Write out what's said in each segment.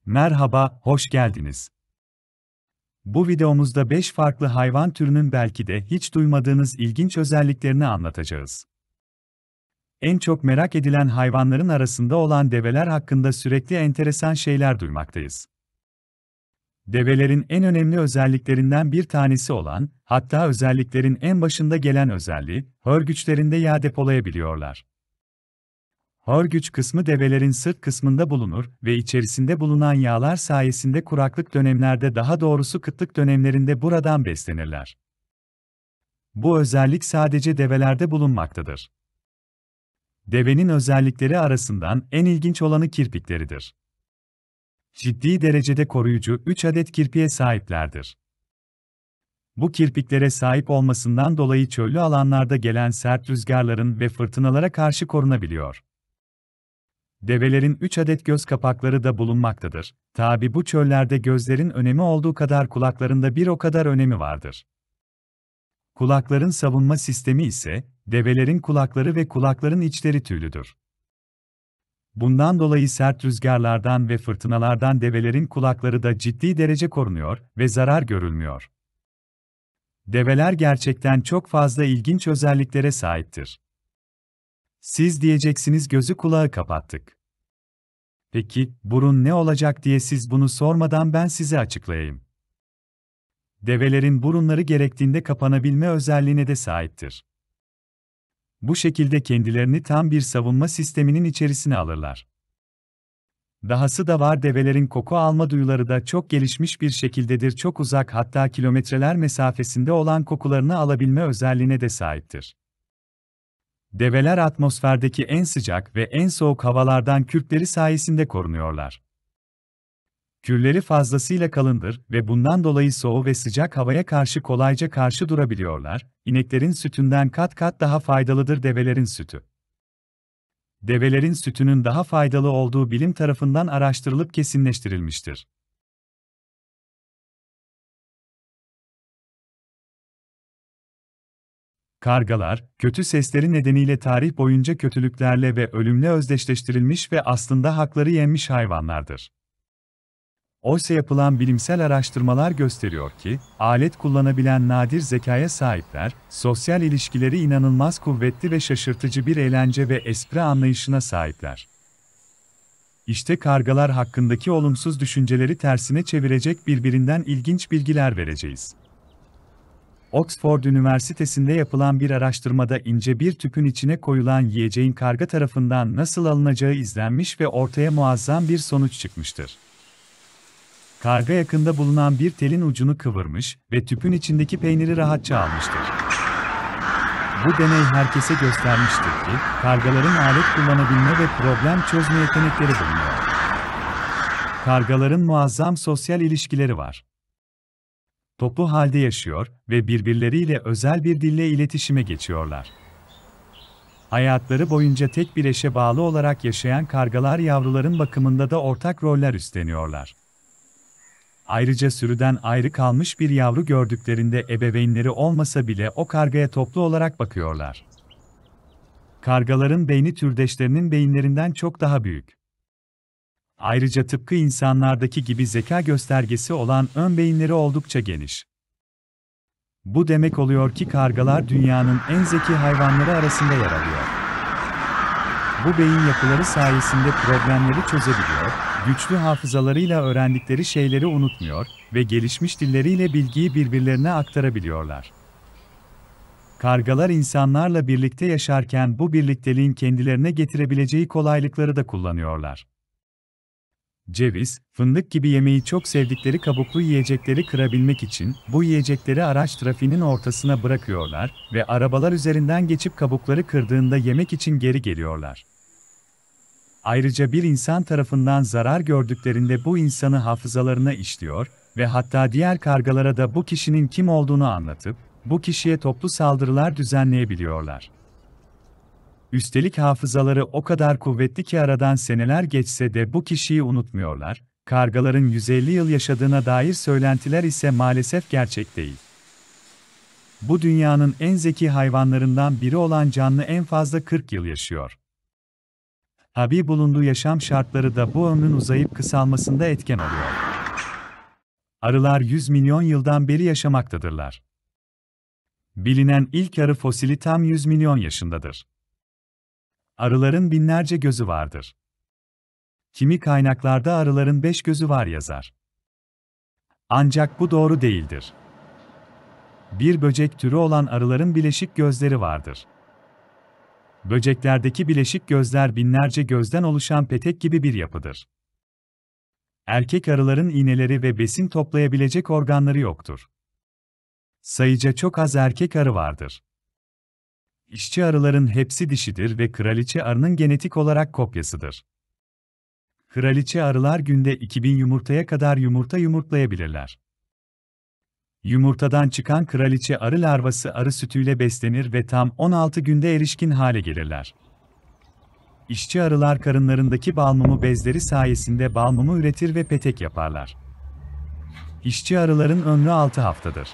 Merhaba, hoş geldiniz. Bu videomuzda 5 farklı hayvan türünün belki de hiç duymadığınız ilginç özelliklerini anlatacağız. En çok merak edilen hayvanların arasında olan develer hakkında sürekli enteresan şeyler duymaktayız. Develerin en önemli özelliklerinden bir tanesi olan, hatta özelliklerin en başında gelen özelliği, hörgüçlerinde yağ depolayabiliyorlar. Hörgüç kısmı develerin sırt kısmında bulunur ve içerisinde bulunan yağlar sayesinde kuraklık dönemlerde, daha doğrusu kıtlık dönemlerinde buradan beslenirler. Bu özellik sadece develerde bulunmaktadır. Devenin özellikleri arasından en ilginç olanı kirpikleridir. Ciddi derecede koruyucu 3 adet kirpiğe sahiplerdir. Bu kirpiklere sahip olmasından dolayı çöllü alanlarda gelen sert rüzgarların ve fırtınalara karşı korunabiliyor. Develerin 3 adet göz kapakları da bulunmaktadır. Tabi bu çöllerde gözlerin önemi olduğu kadar kulaklarında bir o kadar önemi vardır. Kulakların savunma sistemi ise, develerin kulakları ve kulakların içleri tüylüdür. Bundan dolayı sert rüzgarlardan ve fırtınalardan develerin kulakları da ciddi derece korunuyor ve zarar görülmüyor. Develer gerçekten çok fazla ilginç özelliklere sahiptir. Siz diyeceksiniz, gözü kulağı kapattık. Peki, burun ne olacak diye siz bunu sormadan ben size açıklayayım. Develerin burunları gerektiğinde kapanabilme özelliğine de sahiptir. Bu şekilde kendilerini tam bir savunma sisteminin içerisine alırlar. Dahası da var, develerin koku alma duyuları da çok gelişmiş bir şekildedir. Çok uzak, hatta kilometreler mesafesinde olan kokularını alabilme özelliğine de sahiptir. Develer atmosferdeki en sıcak ve en soğuk havalardan kürkleri sayesinde korunuyorlar. Kürleri fazlasıyla kalındır ve bundan dolayı soğuk ve sıcak havaya karşı kolayca karşı durabiliyorlar. İneklerin sütünden kat kat daha faydalıdır develerin sütü. Develerin sütünün daha faydalı olduğu bilim tarafından araştırılıp kesinleştirilmiştir. Kargalar, kötü sesleri nedeniyle tarih boyunca kötülüklerle ve ölümle özdeşleştirilmiş ve aslında hakları yenmiş hayvanlardır. Oysa yapılan bilimsel araştırmalar gösteriyor ki, alet kullanabilen nadir zekaya sahipler, sosyal ilişkileri inanılmaz kuvvetli ve şaşırtıcı bir eğlence ve espri anlayışına sahipler. İşte kargalar hakkındaki olumsuz düşünceleri tersine çevirecek birbirinden ilginç bilgiler vereceğiz. Oxford Üniversitesi'nde yapılan bir araştırmada ince bir tüpün içine koyulan yiyeceğin karga tarafından nasıl alınacağı izlenmiş ve ortaya muazzam bir sonuç çıkmıştır. Karga yakında bulunan bir telin ucunu kıvırmış ve tüpün içindeki peyniri rahatça almıştır. Bu deney herkese göstermiştir ki, kargaların alet kullanabilme ve problem çözme yetenekleri bulunuyor. Kargaların muazzam sosyal ilişkileri var. Toplu halde yaşıyor ve birbirleriyle özel bir dille iletişime geçiyorlar. Hayatları boyunca tek bir eşe bağlı olarak yaşayan kargalar yavruların bakımında da ortak roller üstleniyorlar. Ayrıca sürüden ayrı kalmış bir yavru gördüklerinde ebeveynleri olmasa bile o kargaya toplu olarak bakıyorlar. Kargaların beyni türdeşlerinin beyinlerinden çok daha büyük. Ayrıca tıpkı insanlardaki gibi zeka göstergesi olan ön beyinleri oldukça geniş. Bu demek oluyor ki kargalar dünyanın en zeki hayvanları arasında yer alıyor. Bu beyin yapıları sayesinde problemleri çözebiliyor, güçlü hafızalarıyla öğrendikleri şeyleri unutmuyor ve gelişmiş dilleriyle bilgiyi birbirlerine aktarabiliyorlar. Kargalar insanlarla birlikte yaşarken bu birlikteliğin kendilerine getirebileceği kolaylıkları da kullanıyorlar. Ceviz, fındık gibi yemeği çok sevdikleri kabuklu yiyecekleri kırabilmek için bu yiyecekleri araç trafiğinin ortasına bırakıyorlar ve arabalar üzerinden geçip kabukları kırdığında yemek için geri geliyorlar. Ayrıca bir insan tarafından zarar gördüklerinde bu insanı hafızalarına işliyor ve hatta diğer kargalara da bu kişinin kim olduğunu anlatıp, bu kişiye toplu saldırılar düzenleyebiliyorlar. Üstelik hafızaları o kadar kuvvetli ki aradan seneler geçse de bu kişiyi unutmuyorlar. Kargaların 150 yıl yaşadığına dair söylentiler ise maalesef gerçek değil. Bu dünyanın en zeki hayvanlarından biri olan canlı en fazla 40 yıl yaşıyor. Tabii bulunduğu yaşam şartları da bu ömrün uzayıp kısalmasında etken oluyor. Arılar 100 milyon yıldan beri yaşamaktadırlar. Bilinen ilk arı fosili tam 100 milyon yaşındadır. Arıların binlerce gözü vardır. Kimi kaynaklarda arıların 5 gözü var yazar. Ancak bu doğru değildir. Bir böcek türü olan arıların bileşik gözleri vardır. Böceklerdeki bileşik gözler binlerce gözden oluşan petek gibi bir yapıdır. Erkek arıların iğneleri ve besin toplayabilecek organları yoktur. Sayıca çok az erkek arı vardır. İşçi arıların hepsi dişidir ve kraliçe arının genetik olarak kopyasıdır. Kraliçe arılar günde 2000 yumurtaya kadar yumurta yumurtlayabilirler. Yumurtadan çıkan kraliçe arı larvası arı sütüyle beslenir ve tam 16 günde erişkin hale gelirler. İşçi arılar karınlarındaki balmumu bezleri sayesinde balmumu üretir ve petek yaparlar. İşçi arıların ömrü 6 haftadır.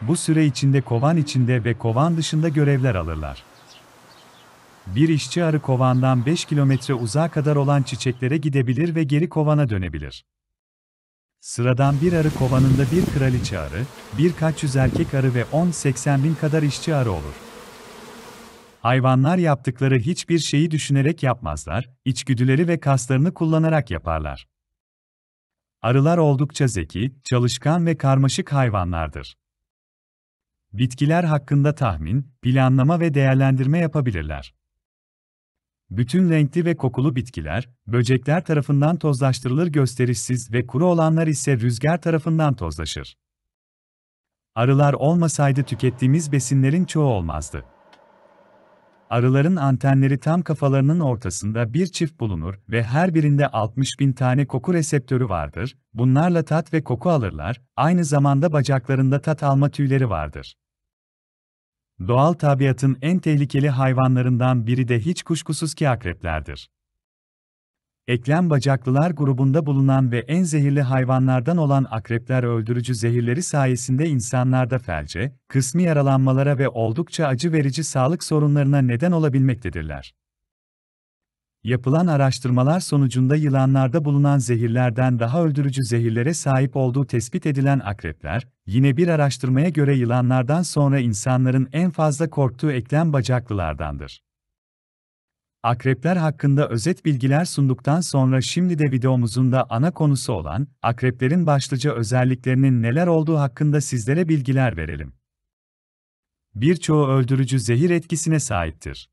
Bu süre içinde kovan içinde ve kovan dışında görevler alırlar. Bir işçi arı kovandan 5 kilometre uzağa kadar olan çiçeklere gidebilir ve geri kovana dönebilir. Sıradan bir arı kovanında bir kraliçe arı, birkaç yüz erkek arı ve 10-80 bin kadar işçi arı olur. Hayvanlar yaptıkları hiçbir şeyi düşünerek yapmazlar, içgüdüleri ve kaslarını kullanarak yaparlar. Arılar oldukça zeki, çalışkan ve karmaşık hayvanlardır. Bitkiler hakkında tahmin, planlama ve değerlendirme yapabilirler. Bütün renkli ve kokulu bitkiler, böcekler tarafından tozlaştırılır, gösterişsiz ve kuru olanlar ise rüzgar tarafından tozlaşır. Arılar olmasaydı tükettiğimiz besinlerin çoğu olmazdı. Arıların antenleri tam kafalarının ortasında bir çift bulunur ve her birinde 60 bin tane koku reseptörü vardır, bunlarla tat ve koku alırlar, aynı zamanda bacaklarında tat alma tüyleri vardır. Doğal tabiatın en tehlikeli hayvanlarından biri de hiç kuşkusuz ki akreplerdir. Eklem bacaklılar grubunda bulunan ve en zehirli hayvanlardan olan akrepler öldürücü zehirleri sayesinde insanlarda felce, kısmi yaralanmalara ve oldukça acı verici sağlık sorunlarına neden olabilmektedirler. Yapılan araştırmalar sonucunda yılanlarda bulunan zehirlerden daha öldürücü zehirlere sahip olduğu tespit edilen akrepler, yine bir araştırmaya göre yılanlardan sonra insanların en fazla korktuğu eklem bacaklılardandır. Akrepler hakkında özet bilgiler sunduktan sonra şimdi de videomuzun da ana konusu olan, akreplerin başlıca özelliklerinin neler olduğu hakkında sizlere bilgiler verelim. Birçoğu öldürücü zehir etkisine sahiptir.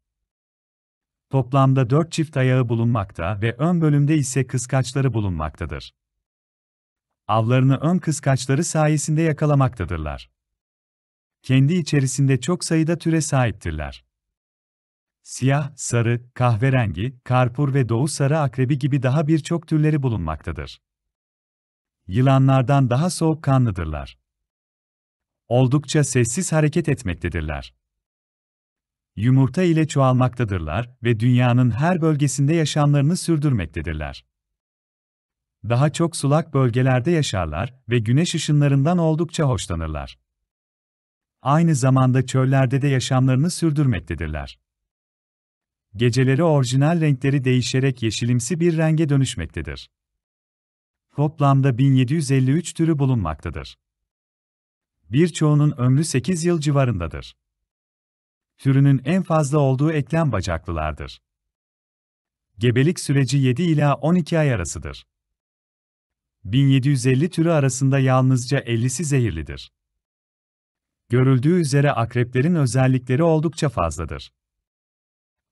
Toplamda 4 çift ayağı bulunmakta ve ön bölümde ise kıskaçları bulunmaktadır. Avlarını ön kıskaçları sayesinde yakalamaktadırlar. Kendi içerisinde çok sayıda türe sahiptirler. Siyah, sarı, kahverengi, karpur ve doğu sarı akrebi gibi daha birçok türleri bulunmaktadır. Yılanlardan daha soğukkanlıdırlar. Oldukça sessiz hareket etmektedirler. Yumurta ile çoğalmaktadırlar ve dünyanın her bölgesinde yaşamlarını sürdürmektedirler. Daha çok sulak bölgelerde yaşarlar ve güneş ışınlarından oldukça hoşlanırlar. Aynı zamanda çöllerde de yaşamlarını sürdürmektedirler. Geceleri orijinal renkleri değişerek yeşilimsi bir renge dönüşmektedir. Toplamda 1753 türü bulunmaktadır. Birçoğunun ömrü 8 yıl civarındadır. Türünün en fazla olduğu eklem bacaklılardır. Gebelik süreci 7 ila 12 ay arasıdır. 1750 türü arasında yalnızca 50'si zehirlidir. Görüldüğü üzere akreplerin özellikleri oldukça fazladır.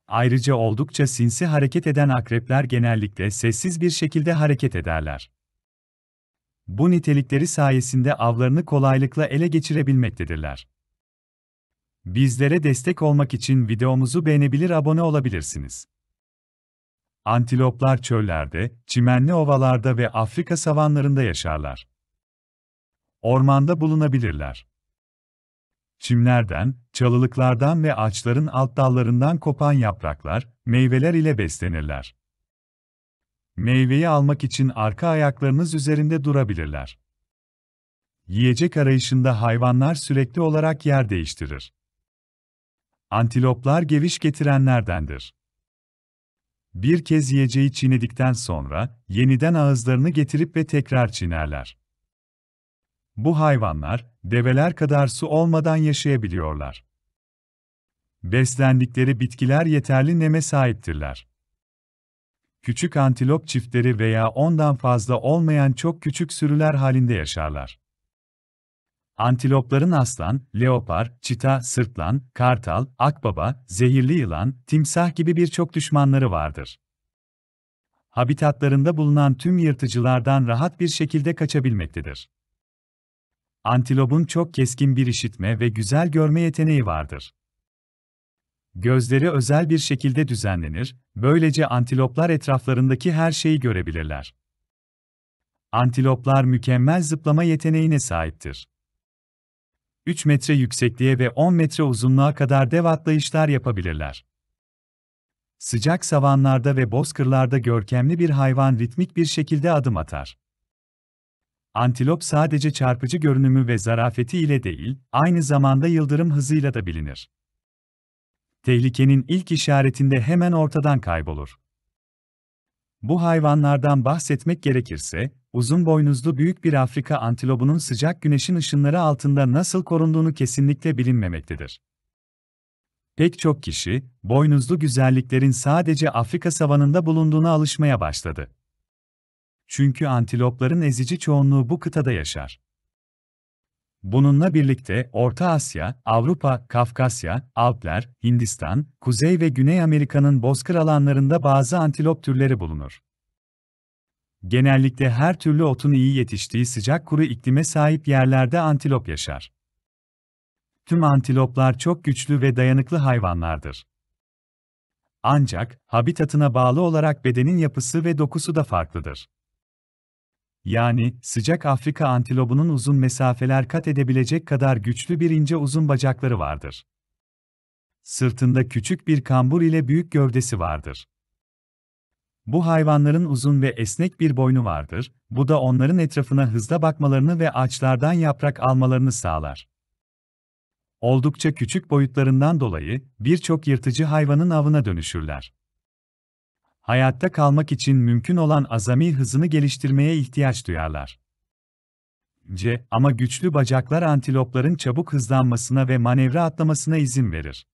Ayrıca oldukça sinsi hareket eden akrepler genellikle sessiz bir şekilde hareket ederler. Bu nitelikleri sayesinde avlarını kolaylıkla ele geçirebilmektedirler. Bizlere destek olmak için videomuzu beğenebilir, abone olabilirsiniz. Antiloplar çöllerde, çimenli ovalarda ve Afrika savanlarında yaşarlar. Ormanda bulunabilirler. Çimlerden, çalılıklardan ve ağaçların alt dallarından kopan yapraklar, meyveler ile beslenirler. Meyveyi almak için arka ayaklarınız üzerinde durabilirler. Yiyecek arayışında hayvanlar sürekli olarak yer değiştirir. Antiloplar geviş getirenlerdendir. Bir kez yiyeceği çiğnedikten sonra, yeniden ağızlarını getirip ve tekrar çiğnerler. Bu hayvanlar, develer kadar su olmadan yaşayabiliyorlar. Beslendikleri bitkiler yeterli neme sahiptirler. Küçük antilop çiftleri veya ondan fazla olmayan çok küçük sürüler halinde yaşarlar. Antilopların aslan, leopar, çita, sırtlan, kartal, akbaba, zehirli yılan, timsah gibi birçok düşmanları vardır. Habitatlarında bulunan tüm yırtıcılardan rahat bir şekilde kaçabilmektedir. Antilopun çok keskin bir işitme ve güzel görme yeteneği vardır. Gözleri özel bir şekilde düzenlenir, böylece antiloplar etraflarındaki her şeyi görebilirler. Antiloplar mükemmel zıplama yeteneğine sahiptir. 3 metre yüksekliğe ve 10 metre uzunluğa kadar dev atlayışlar yapabilirler. Sıcak savanlarda ve bozkırlarda görkemli bir hayvan ritmik bir şekilde adım atar. Antilop sadece çarpıcı görünümü ve zarafeti ile değil, aynı zamanda yıldırım hızıyla da bilinir. Tehlikenin ilk işaretinde hemen ortadan kaybolur. Bu hayvanlardan bahsetmek gerekirse, uzun boynuzlu büyük bir Afrika antilobunun sıcak güneşin ışınları altında nasıl korunduğunu kesinlikle bilinmemektedir. Pek çok kişi, boynuzlu güzelliklerin sadece Afrika savanında bulunduğuna alışmaya başladı. Çünkü antilopların ezici çoğunluğu bu kıtada yaşar. Bununla birlikte Orta Asya, Avrupa, Kafkasya, Alpler, Hindistan, Kuzey ve Güney Amerika'nın bozkır alanlarında bazı antilop türleri bulunur. Genellikle her türlü otun iyi yetiştiği sıcak kuru iklime sahip yerlerde antilop yaşar. Tüm antiloplar çok güçlü ve dayanıklı hayvanlardır. Ancak, habitatına bağlı olarak bedenin yapısı ve dokusu da farklıdır. Yani, sıcak Afrika antilobunun uzun mesafeler kat edebilecek kadar güçlü bir ince uzun bacakları vardır. Sırtında küçük bir kambur ile büyük gövdesi vardır. Bu hayvanların uzun ve esnek bir boynu vardır, bu da onların etrafına hızla bakmalarını ve ağaçlardan yaprak almalarını sağlar. Oldukça küçük boyutlarından dolayı, birçok yırtıcı hayvanın avına dönüşürler. Hayatta kalmak için mümkün olan azami hızını geliştirmeye ihtiyaç duyarlar. Ama güçlü bacaklar antilopların çabuk hızlanmasına ve manevra atlamasına izin verir.